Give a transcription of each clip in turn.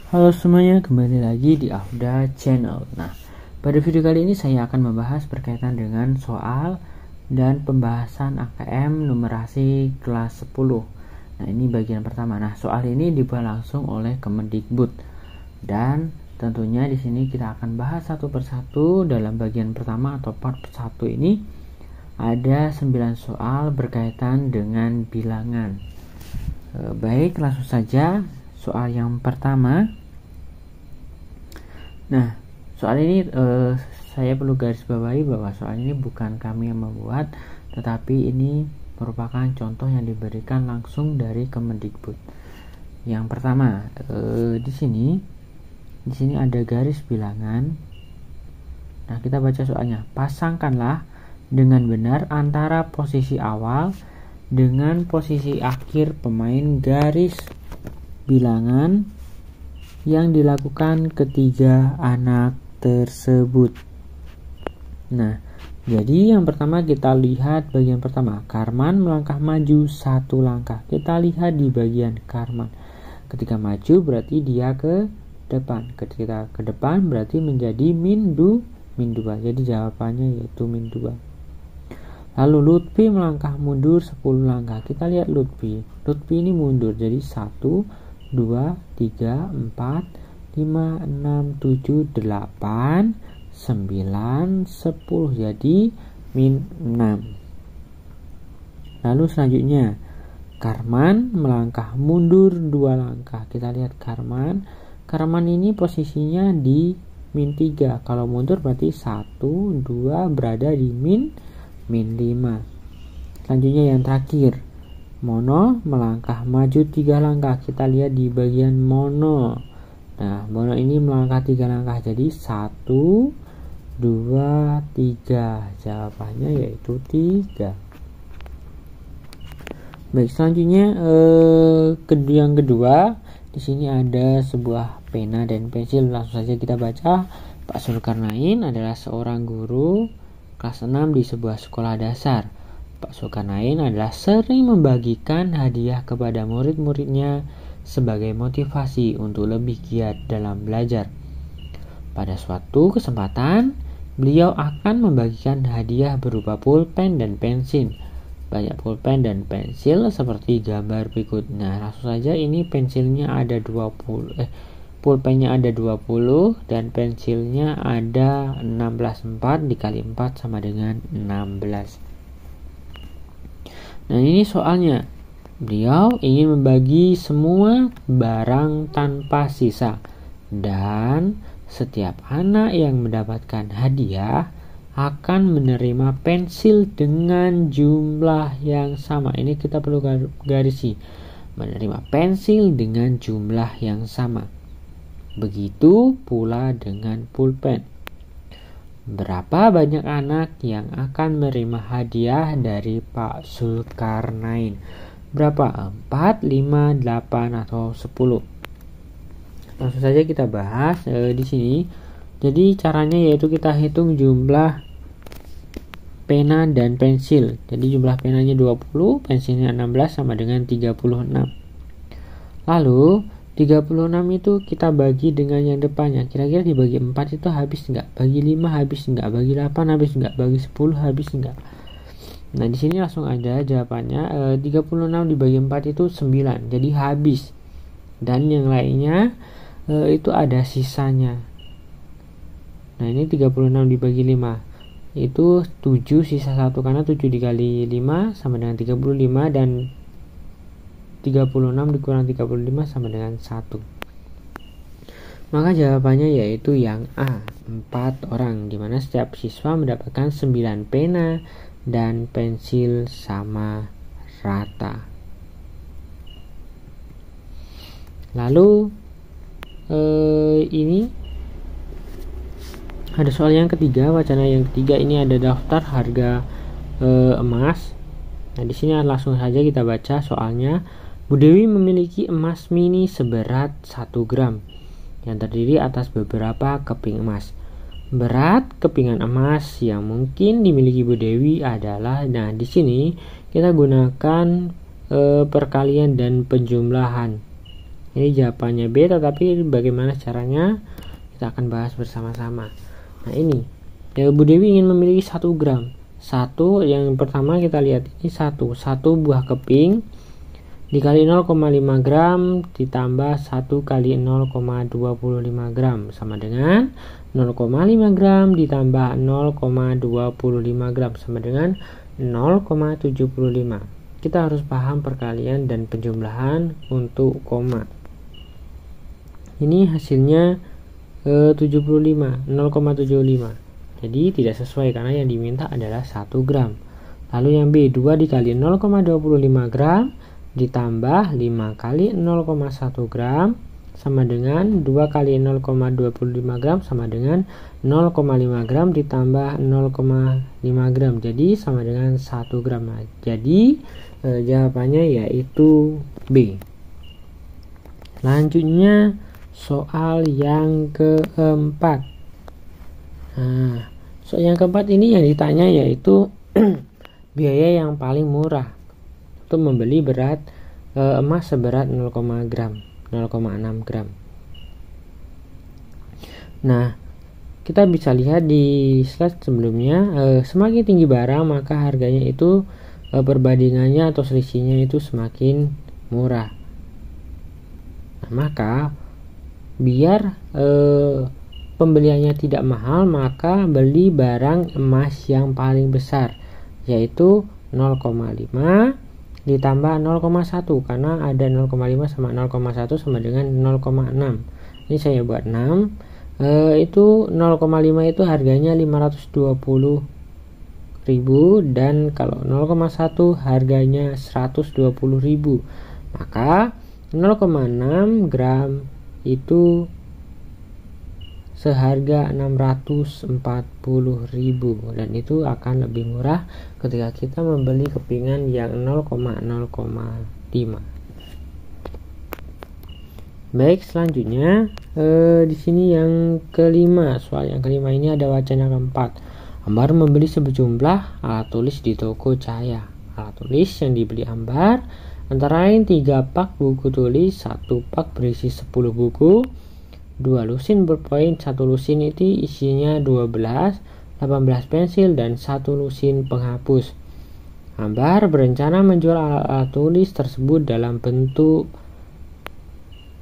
Halo semuanya, kembali lagi di Auda Channel. Nah, pada video kali ini saya akan membahas berkaitan dengan soal dan pembahasan AKM numerasi kelas 10. Nah, ini bagian pertama. Nah, soal ini dibuat langsung oleh Kemendikbud. Dan tentunya di sini kita akan bahas satu persatu. Dalam bagian pertama atau part 1 ini ada 9 soal berkaitan dengan bilangan. Baik, langsung saja. Soal yang pertama. Nah, soal ini saya perlu garis bawahi bahwa soal ini bukan kami yang membuat, tetapi ini merupakan contoh yang diberikan langsung dari Kemendikbud. Yang pertama, di sini ada garis bilangan. Nah, kita baca soalnya. Pasangkanlah dengan benar antara posisi awal dengan posisi akhir pemain garis bilangan yang dilakukan ketiga anak tersebut. Nah, jadi yang pertama kita lihat bagian pertama. Karman melangkah maju 1 langkah. Kita lihat di bagian Karman. Ketika maju berarti dia ke depan. Ketika ke depan berarti menjadi min 2. Jadi jawabannya yaitu min 2. Lalu Lutfi melangkah mundur 10 langkah. Kita lihat Lutfi ini mundur jadi 1, 2, 3, 4, 5, 6, 7, 8, 9, 10. Jadi min 6. Lalu selanjutnya Karman melangkah mundur 2 langkah. Kita lihat Karman ini posisinya di min 3. Kalau mundur berarti 1, 2 berada di min 5. Selanjutnya yang terakhir, Mono melangkah maju 3 langkah. Kita lihat di bagian Mono. Nah, Mono ini melangkah 3 langkah. Jadi 1, 2, 3. Jawabannya yaitu 3. Baik, selanjutnya yang kedua, di sini ada sebuah pena dan pensil. Langsung saja kita baca. Pak Zulkarnain adalah seorang guru kelas 6 di sebuah sekolah dasar. Pak Zulkarnain adalah sering membagikan hadiah kepada murid-muridnya sebagai motivasi untuk lebih giat dalam belajar. Pada suatu kesempatan, beliau akan membagikan hadiah berupa pulpen dan pensil. Banyak pulpen dan pensil seperti gambar berikut. Nah, langsung saja ini pensilnya ada 20. Pulpennya ada 20 dan pensilnya ada 16. 4 dikali 4 sama dengan 16. Nah, ini soalnya. Beliau ingin membagi semua barang tanpa sisa. Dan setiap anak yang mendapatkan hadiah akan menerima pensil dengan jumlah yang sama. Ini kita perlu garisi. Menerima pensil dengan jumlah yang sama. Begitu pula dengan pulpen. Berapa banyak anak yang akan menerima hadiah dari Pak Zulkarnain? Berapa? 4, 5, 8, atau 10? Langsung saja kita bahas di sini. Jadi caranya yaitu kita hitung jumlah pena dan pensil. Jadi jumlah penanya 20, pensilnya 16 sama dengan 36. Lalu 36 itu kita bagi dengan yang depannya. Kira-kira dibagi 4 itu habis enggak? Bagi 5 habis enggak? Bagi 8 habis enggak? Bagi 10 habis enggak? Nah, di sini langsung ada jawabannya. 36 dibagi 4 itu 9. Jadi habis. Dan yang lainnya itu ada sisanya. Nah, ini 36 dibagi 5. Itu 7 sisa 1 karena 7 dikali 5 sama dengan 35 dan 36 dikurang 35 sama dengan 1. Maka jawabannya yaitu yang A, 4 orang, dimana setiap siswa mendapatkan 9 pena dan pensil sama rata. Lalu ini ada soal yang ketiga, wacana yang ketiga. Ini ada daftar harga emas. Nah, di sini langsung saja kita baca soalnya. Bu Dewi memiliki emas mini seberat 1 gram yang terdiri atas beberapa keping emas. Berat kepingan emas yang mungkin dimiliki Bu Dewi adalah, nah di sini kita gunakan perkalian dan penjumlahan. Ini jawabannya B, tetapi bagaimana caranya kita akan bahas bersama-sama. Nah ini ya, Bu Dewi ingin memiliki 1 gram. Yang pertama kita lihat ini satu buah keping dikali 0,5 gram ditambah 1 kali 0,25 gram sama dengan 0,5 gram ditambah 0,25 gram sama dengan 0,75. Kita harus paham perkalian dan penjumlahan untuk koma. Ini hasilnya 0,75. Jadi tidak sesuai karena yang diminta adalah 1 gram. Lalu yang B, 2 dikali 0,25 gram ditambah 5 kali 0,1 gram sama dengan 2 kali 0,25 gram sama dengan 0,5 gram ditambah 0,5 gram. Jadi sama dengan 1 gram. Jadi jawabannya yaitu B. Selanjutnya soal yang keempat. Nah, soal yang keempat ini yang ditanya yaitu biaya yang paling murah untuk membeli berat emas seberat 0,6 gram. Nah, kita bisa lihat di slide sebelumnya, semakin tinggi barang maka harganya itu perbandingannya atau selisihnya itu semakin murah. Nah, maka biar pembeliannya tidak mahal, maka beli barang emas yang paling besar, yaitu 0,5 ditambah 0,1 karena ada 0,5 sama 0,1 sama dengan 0,6. Ini saya buat 6. Itu 0,5 itu harganya 520.000 dan kalau 0,1 harganya 120.000. Maka 0,6 gram itu seharga 640.000 dan itu akan lebih murah ketika kita membeli kepingan yang 0,5. Baik, selanjutnya di sini yang kelima, soal yang kelima ini ada wacana keempat. Ambar membeli sejumlah alat tulis di toko Cahaya. Alat tulis yang dibeli Ambar antara lain 3 pak buku tulis, 1 pak berisi 10 buku, 2 lusin berpoin, 1 lusin itu isinya 12, 18 pensil dan 1 lusin penghapus. Ambar berencana menjual alat tulis tersebut dalam bentuk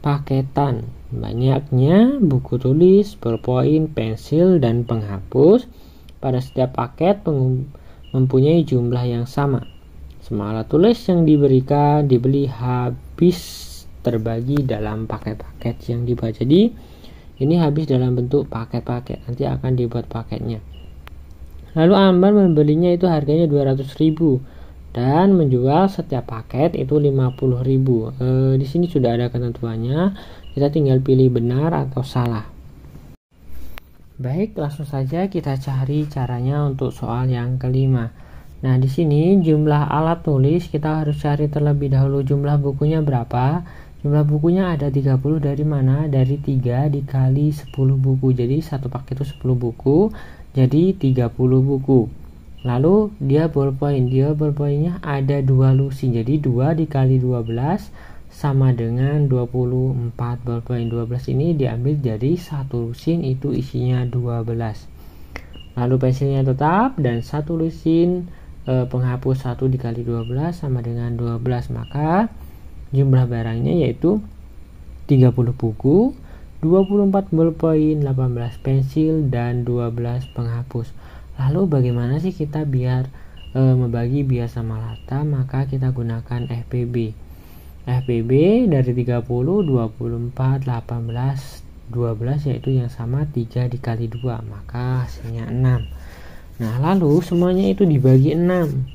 paketan. Banyaknya buku tulis, berpoin, pensil dan penghapus pada setiap paket mempunyai jumlah yang sama. Semua alat tulis yang dibeli habis terbagi dalam paket-paket yang dibuat. Jadi ini habis dalam bentuk paket-paket, nanti akan dibuat paketnya. Lalu Ambar membelinya itu harganya 200.000 dan menjual setiap paket itu 50.000. Di sini sudah ada ketentuannya, kita tinggal pilih benar atau salah. Baik, langsung saja kita cari caranya untuk soal yang kelima. Nah, di sini jumlah alat tulis kita harus cari terlebih dahulu jumlah bukunya berapa. Jumlah bukunya ada 30 dari mana? Dari 3 dikali 10 buku. Jadi satu paket itu 10 buku, jadi 30 buku. Lalu dia ballpoinnya ada 2 lusin. Jadi 2 dikali 12 sama dengan 24 ballpoint. 12 ini diambil jadi 1 lusin itu isinya 12. Lalu pensilnya tetap dan 1 lusin penghapus 1 dikali 12 sama dengan 12. Maka jumlah barangnya yaitu 30 buku, 24 ballpoint, 18 pensil dan 12 penghapus. Lalu bagaimana sih kita biar membagi bias sama rata? Maka kita gunakan FPB. FPB dari 30, 24, 18, 12 yaitu yang sama 3 dikali 2, maka hasilnya 6. Nah, lalu semuanya itu dibagi 6.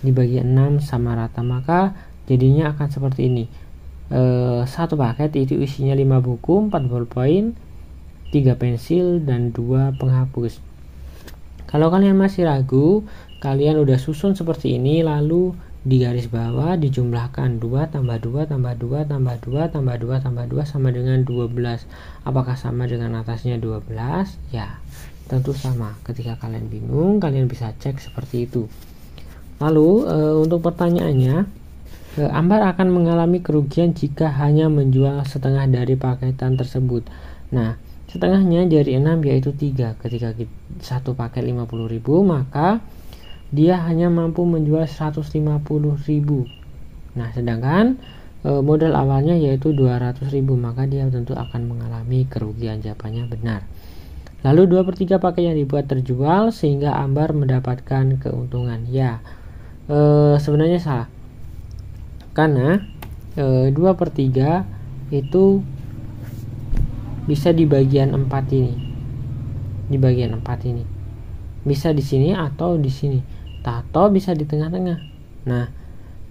Dibagi 6 sama rata, maka jadinya akan seperti ini. Satu paket itu isinya 5 buku, 4 ballpoint, 3 pensil dan 2 penghapus. Kalau kalian masih ragu, kalian udah susun seperti ini, lalu di garis bawah dijumlahkan 2 tambah 2 tambah 2 tambah 2 tambah 2 tambah 2 sama dengan 12. Apakah sama dengan atasnya 12? Ya, tentu sama. Ketika kalian bingung, kalian bisa cek seperti itu. Lalu untuk pertanyaannya, Ambar akan mengalami kerugian jika hanya menjual setengah dari paketan tersebut. Nah, setengahnya dari 6 yaitu 3. Ketika satu paket 50.000, maka dia hanya mampu menjual 150.000. Nah, sedangkan modal awalnya yaitu 200.000, maka dia tentu akan mengalami kerugian. Jawabannya benar. Lalu 2/3 paket yang dibuat terjual sehingga Ambar mendapatkan keuntungan. Ya, sebenarnya salah. Karena 2/3 itu bisa di bagian 4 ini. Di bagian 4 ini. Bisa di sini atau di sini. Atau bisa di tengah-tengah. Nah,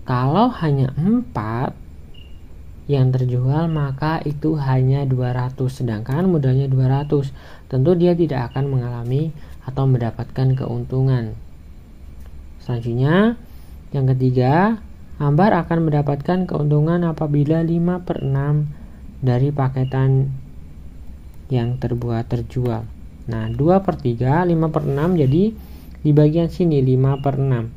kalau hanya 4 yang terjual, maka itu hanya 200, sedangkan modalnya 200. Tentu dia tidak akan mengalami atau mendapatkan keuntungan. Selanjutnya, yang ketiga, Ambar akan mendapatkan keuntungan apabila 5/6 dari paketan yang terjual. Nah, 2/3, 5/6, jadi di bagian sini 5/6.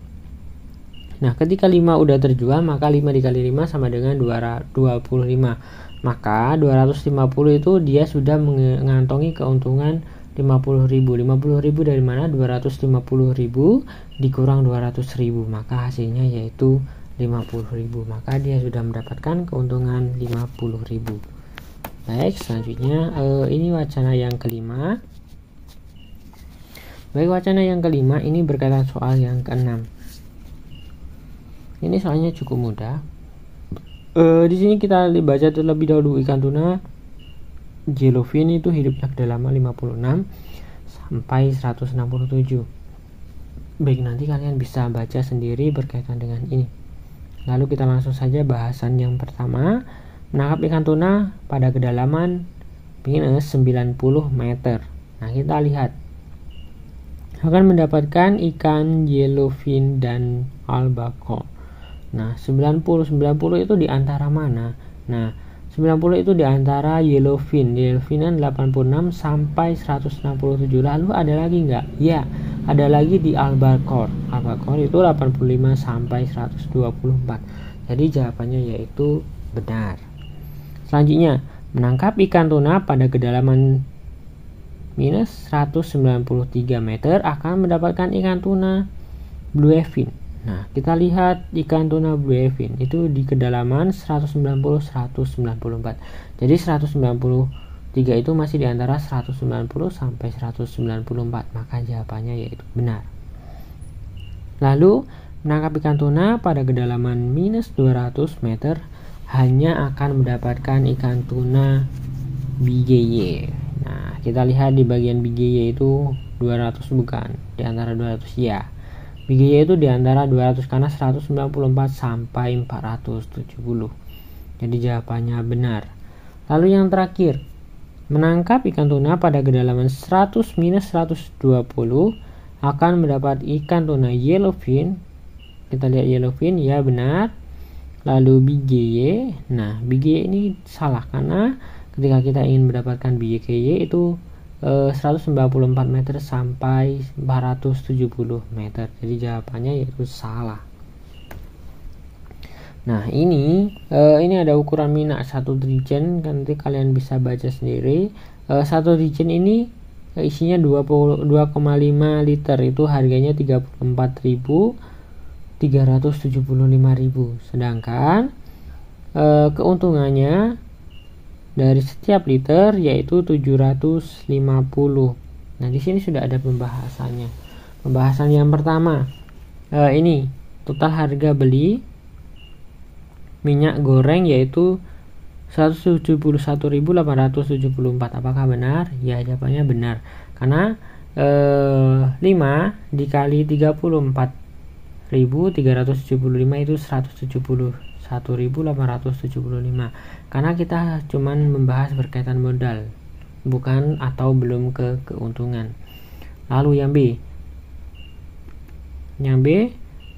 Nah, ketika 5 udah terjual, maka 5 dikali 5 sama dengan 25. Maka 250 itu dia sudah mengantongi keuntungan 50.000. 50.000 dari mana? 250.000 dikurang 200.000, maka hasilnya yaitu 50.000. Maka dia sudah mendapatkan keuntungan 50.000. Baik, selanjutnya ini wacana yang kelima. Baik, wacana yang kelima ini berkaitan soal yang keenam. Ini soalnya cukup mudah. Di sini kita baca terlebih dahulu. Ikan tuna yellowfin itu hidupnya kedalaman 56 sampai 167. Baik, nanti kalian bisa baca sendiri berkaitan dengan ini. Lalu kita langsung saja bahasan yang pertama. Menangkap ikan tuna pada kedalaman minus 90 meter. Nah, kita lihat. Akan mendapatkan ikan yellowfin dan albacore. Nah, 90 itu di antara mana? Nah, 90 itu di antara yellowfin. Yellowfin 86 sampai 167. Lalu ada lagi enggak? Ya, ada lagi di albacore. Albacore itu 85 sampai 124. Jadi jawabannya yaitu benar. Selanjutnya, menangkap ikan tuna pada kedalaman minus 193 meter akan mendapatkan ikan tuna bluefin. Nah, kita lihat ikan tuna bluefin itu di kedalaman 190-194. Jadi 193 itu masih di antara 190 sampai 194. Maka jawabannya yaitu benar. Lalu, menangkap ikan tuna pada kedalaman minus 200 meter hanya akan mendapatkan ikan tuna BGY. Nah, kita lihat di bagian BGY itu 200 bukan? Di antara 200 ya. BGY itu di antara 200 karena 194 sampai 470. Jadi jawabannya benar. Lalu yang terakhir, menangkap ikan tuna pada kedalaman 100 minus 120 akan mendapat ikan tuna yellowfin. Kita lihat yellowfin, ya benar. Lalu BGY, nah BGY ini salah karena ketika kita ingin mendapatkan BGY itu 194 meter sampai 470 meter. Jadi jawabannya yaitu salah. Nah, ini ada ukuran minak 1 dirjen, nanti kalian bisa baca sendiri. 1 dirjen ini isinya 2,5 liter, itu harganya 34.375.000. Sedangkan keuntungannya dari setiap liter yaitu 750. Nah, di sini sudah ada pembahasannya. Pembahasan yang pertama, ini total harga beli minyak goreng yaitu 171.874. Apakah benar? Ya, jawabannya benar. Karena 5 dikali 34.375 itu 171.875. Karena kita cuman membahas berkaitan modal, bukan atau belum ke keuntungan. Lalu yang B. Yang B,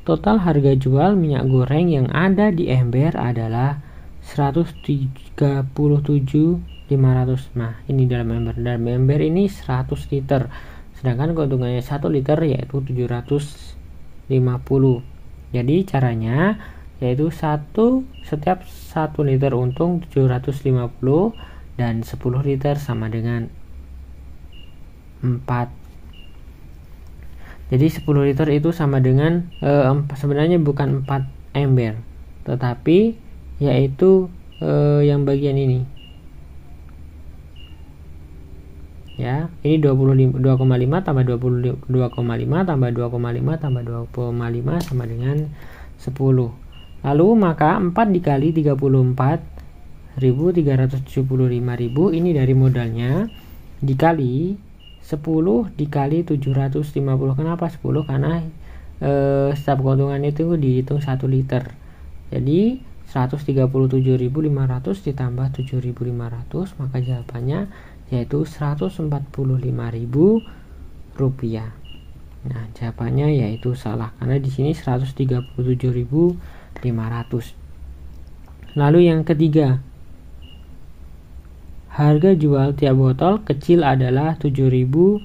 total harga jual minyak goreng yang ada di ember adalah 137.500. Nah, ini dalam ember. Dalam ember ini 100 liter. Sedangkan keuntungannya 1 liter yaitu 750. Jadi caranya yaitu setiap 1 liter untung 750 dan 10 liter sama dengan 4. Jadi 10 liter itu sama dengan sebenarnya bukan 4 ember, tetapi yaitu yang bagian ini. Ya, ini 2,5 tambah 2,5 tambah 2,5 tambah 2,5 sama dengan 10. Lalu maka 4 dikali 34.375.000 ini dari modalnya, dikali 10 dikali 750. Kenapa 10? Karena setiap keuntungan itu dihitung 1 liter. Jadi 137.500 ditambah 7.500, maka jawabannya yaitu 145.000 rupiah. Nah, jawabannya yaitu salah karena di sini 137.500. Lalu yang ketiga, harga jual tiap botol kecil adalah 7.250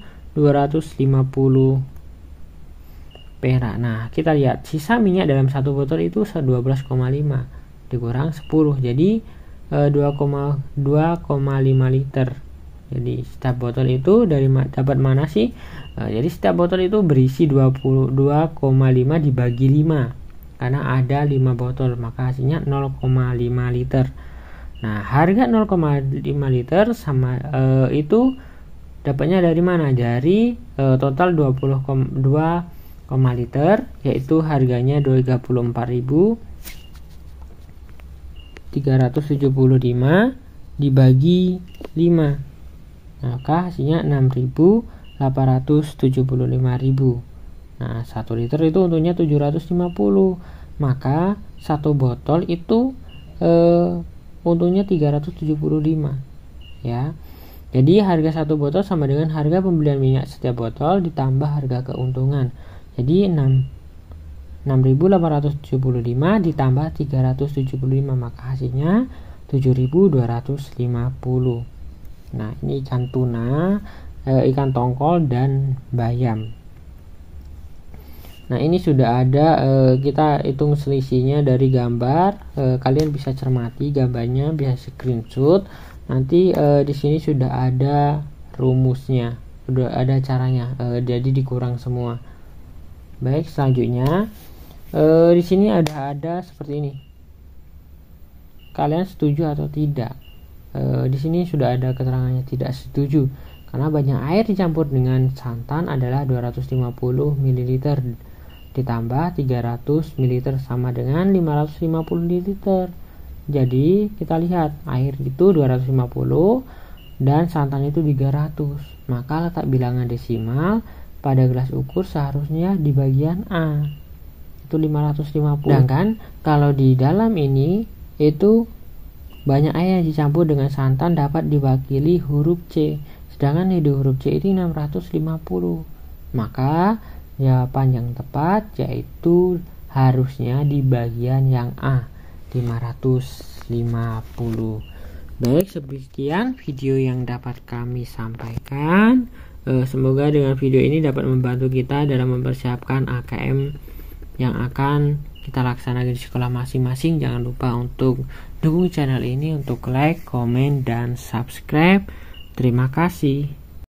perak. Nah, kita lihat sisa minyak dalam satu botol itu 12,5 dikurang 10, jadi 2,5 liter. Jadi setiap botol itu dapat mana sih? Jadi setiap botol itu berisi 2,5 dibagi 5. Karena ada 5 botol, maka hasilnya 0,5 liter. Nah, harga 0,5 liter sama itu dapatnya dari mana? Dari total 20,2 liter, yaitu harganya 34.375 dibagi 5. Maka hasilnya 6.875.000. Nah, 1 liter itu untungnya 750. Maka satu botol itu untungnya 375, ya. Jadi harga satu botol sama dengan harga pembelian minyak setiap botol ditambah harga keuntungan. Jadi 6.875 ditambah 375, maka hasilnya 7.250. Nah, ini ikan tuna, ikan tongkol dan bayam. Nah, ini sudah ada, kita hitung selisihnya dari gambar. Kalian bisa cermati gambarnya, bisa screenshot. Nanti di sini sudah ada rumusnya, sudah ada caranya. Jadi dikurang semua. Baik, selanjutnya di sini ada seperti ini. Kalian setuju atau tidak? Di sini sudah ada keterangannya tidak setuju karena banyak air dicampur dengan santan adalah 250 ml ditambah 300 ml sama dengan 550 ml. Jadi kita lihat air itu 250 dan santan itu 300, maka letak bilangan desimal pada gelas ukur seharusnya di bagian A itu 550. Sedangkan kalau di dalam ini itu banyak air yang dicampur dengan santan dapat diwakili huruf C, sedangkan di huruf C itu 650. Maka jawaban yang tepat yaitu harusnya di bagian yang A, 550. Baik, sekian video yang dapat kami sampaikan. Semoga dengan video ini dapat membantu kita dalam mempersiapkan AKM yang akan kita laksanakan di sekolah masing-masing. Jangan lupa untuk dukung channel ini untuk like, komen, dan subscribe. Terima kasih.